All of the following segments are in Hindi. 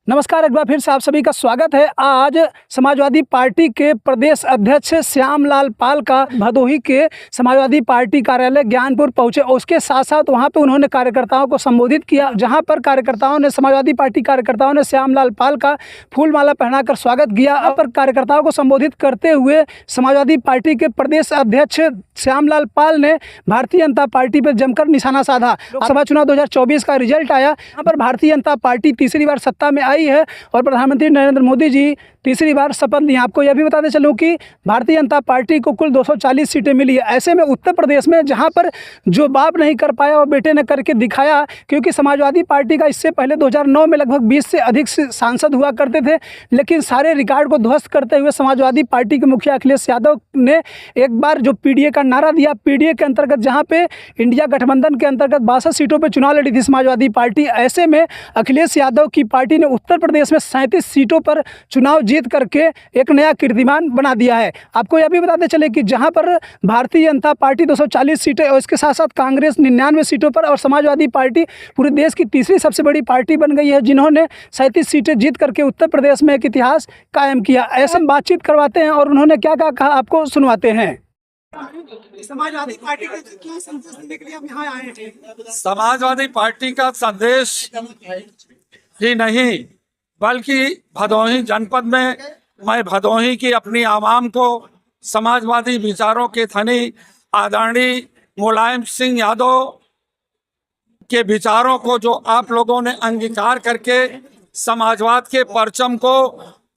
नमस्कार, एक बार फिर से आप सभी का स्वागत है। आज समाजवादी पार्टी के प्रदेश अध्यक्ष श्यामलाल पाल का भदोही के समाजवादी पार्टी कार्यालय ज्ञानपुर पहुंचे और उसके साथ साथ वहां पे उन्होंने कार्यकर्ताओं को संबोधित किया, जहां पर समाजवादी पार्टी कार्यकर्ताओं ने श्यामलाल पाल का फूलमाला पहनाकर स्वागत किया। अब पर कार्यकर्ताओं को संबोधित करते हुए समाजवादी पार्टी के प्रदेश अध्यक्ष श्यामलाल पाल ने भारतीय जनता पार्टी पर जमकर निशाना साधा। लोकसभा चुनाव 2024 का रिजल्ट आया, यहाँ पर भारतीय जनता पार्टी तीसरी बार सत्ता में आई है और प्रधानमंत्री नरेंद्र मोदी जी तीसरी बार शपथ ली। आपको यह भी बताते चलूं कि भारतीय जनता पार्टी को कुल 240 सीटें मिली है। ऐसे में उत्तर प्रदेश में जहां पर जो बाप नहीं कर पाया वो बेटे ने करके दिखाया, क्योंकि समाजवादी पार्टी का इससे पहले 2009 में लगभग 20 से अधिक सांसद हुआ करते थे, लेकिन सारे रिकॉर्ड को ध्वस्त करते हुए समाजवादी पार्टी के मुखिया अखिलेश यादव ने एक बार जो पीडीए का नारा दिया, पीडीए के अंतर्गत जहाँ पे इंडिया गठबंधन के अंतर्गत 62 सीटों पर चुनाव लड़ी थी समाजवादी पार्टी। ऐसे में अखिलेश यादव की पार्टी ने उत्तर प्रदेश में 37 सीटों पर चुनाव जीत करके एक नया कीर्तिमान बना दिया है। आपको यह भी बताते चले कि जहां पर भारतीय जनता पार्टी 240 सीटें और इसके साथ साथ कांग्रेस 99 सीटों पर और समाजवादी पार्टी पूरे देश की तीसरी सबसे बड़ी पार्टी बन गई है, जिन्होंने 37 सीटें जीत करके उत्तर प्रदेश में एक इतिहास कायम किया। ऐसा बातचीत करवाते हैं और उन्होंने क्या कहा आपको सुनवाते हैं। समाजवादी पार्टी का क्या संदेश देने के लिए हम यहाँ आए थे? समाजवादी पार्टी का संदेश ही नहीं बल्कि भदोही जनपद में मैं भदोही की अपनी आवाम को समाजवादी विचारों के धनी आदरणीय मुलायम सिंह यादव के विचारों को जो आप लोगों ने अंगीकार करके समाजवाद के परचम को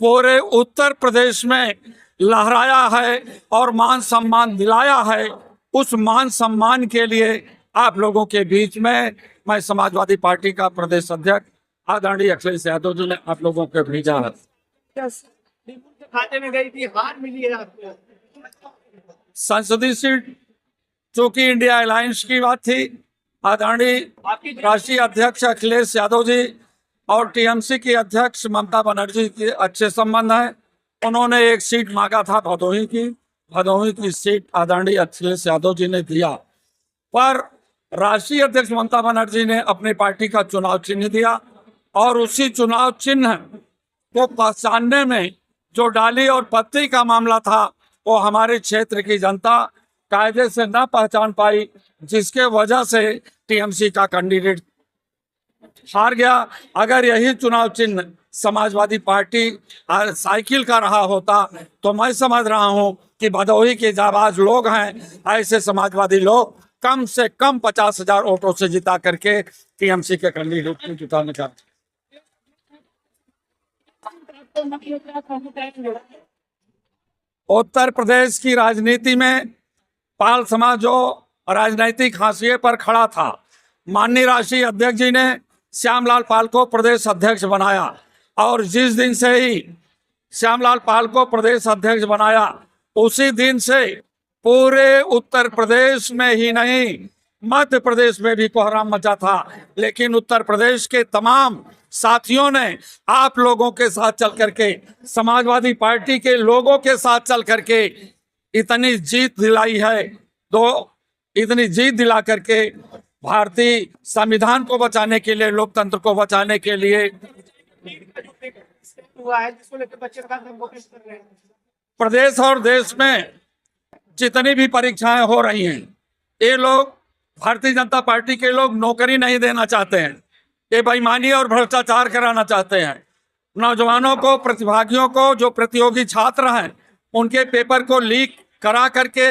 पूरे उत्तर प्रदेश में लहराया है और मान सम्मान दिलाया है, उस मान सम्मान के लिए आप लोगों के बीच में मैं समाजवादी पार्टी का प्रदेश अध्यक्ष आदरणीय अखिलेश यादव जी ने आप लोगों को भेजा है। खाते में गई थी, हार मिली है आपको। संसदीय सीट चूंकि इंडिया अलायंस की बात थी, आदरणीय राष्ट्रीय अध्यक्ष अखिलेश यादव जी और टीएमसी की अध्यक्ष ममता बनर्जी के अच्छे संबंध हैं। उन्होंने एक सीट मांगा था भदोही की सीट आदरणीय अखिलेश यादव जी ने दिया, पर राष्ट्रीय अध्यक्ष ममता बनर्जी ने अपनी पार्टी का चुनाव चिन्ह दिया और उसी चुनाव चिन्ह को पहचानने में जो डाली और पत्ती का मामला था वो हमारे क्षेत्र की जनता कायदे से न पहचान पाई, जिसके वजह से टीएमसी का कैंडिडेट हार गया। अगर यही चुनाव चिन्ह समाजवादी पार्टी साइकिल का रहा होता तो मैं समझ रहा हूं कि भदोही के जाबाज लोग हैं, ऐसे समाजवादी लोग कम से कम 50,000 वोटों से जिता करके टीएमसी के कैंडिडेट को जिताने का। उत्तर प्रदेश की राजनीति में पाल समाज जो राजनीतिक हाशिए पर खड़ा था, माननीय राष्ट्रीय अध्यक्ष जी ने श्यामलाल पाल को प्रदेश अध्यक्ष बनाया और जिस दिन से ही श्यामलाल पाल को प्रदेश अध्यक्ष बनाया उसी दिन से पूरे उत्तर प्रदेश में ही नहीं मध्य प्रदेश में भी कोहराम मचा था, लेकिन उत्तर प्रदेश के तमाम साथियों ने आप लोगों के साथ चल करके, समाजवादी पार्टी के लोगों के साथ चल करके इतनी जीत दिलाई है, इतनी जीत दिला करके भारतीय संविधान को बचाने के लिए, लोकतंत्र को बचाने के लिए प्रदेश और देश में जितनी भी परीक्षाएं हो रही हैं, ये लोग भारतीय जनता पार्टी के लोग नौकरी नहीं देना चाहते हैं, ये बेईमानी और भ्रष्टाचार कराना चाहते हैं। नौजवानों को, प्रतिभागियों को, जो प्रतियोगी छात्र हैं, उनके पेपर को लीक करा करके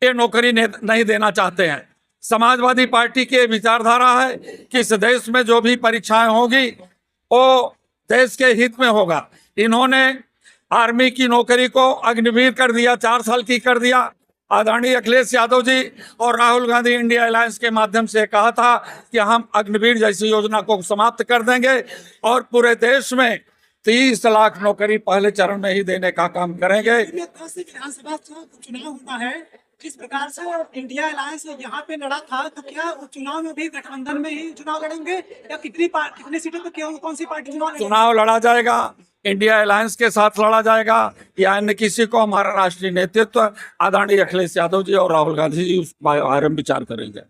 ये नौकरी नहीं देना चाहते हैं। समाजवादी पार्टी की विचारधारा है कि इस देश में जो भी परीक्षाएं होगी वो देश के हित में होगा। इन्होंने आर्मी की नौकरी को अग्निवीर कर दिया, 4 साल की कर दिया। आदरणीय अखिलेश यादव जी और राहुल गांधी इंडिया अलायंस के माध्यम से कहा था कि हम अग्निवीर जैसी योजना को समाप्त कर देंगे और पूरे देश में 30 लाख नौकरी पहले चरण में ही देने का काम करेंगे। विधानसभा चुनाव होता है, किस प्रकार से इंडिया अलायंस यहाँ पे लड़ा था, तो क्या चुनाव में भी गठबंधन में ही चुनाव लड़ेंगे या कितनी सीटों पर कौन सी पार्टी चुनाव लड़ा जाएगा? इंडिया अलायंस के साथ लड़ा जाएगा या अन्य किसी को? हमारा राष्ट्रीय नेतृत्व आदरणीय अखिलेश यादव जी और राहुल गांधी जी उस बारे में विचार करेंगे।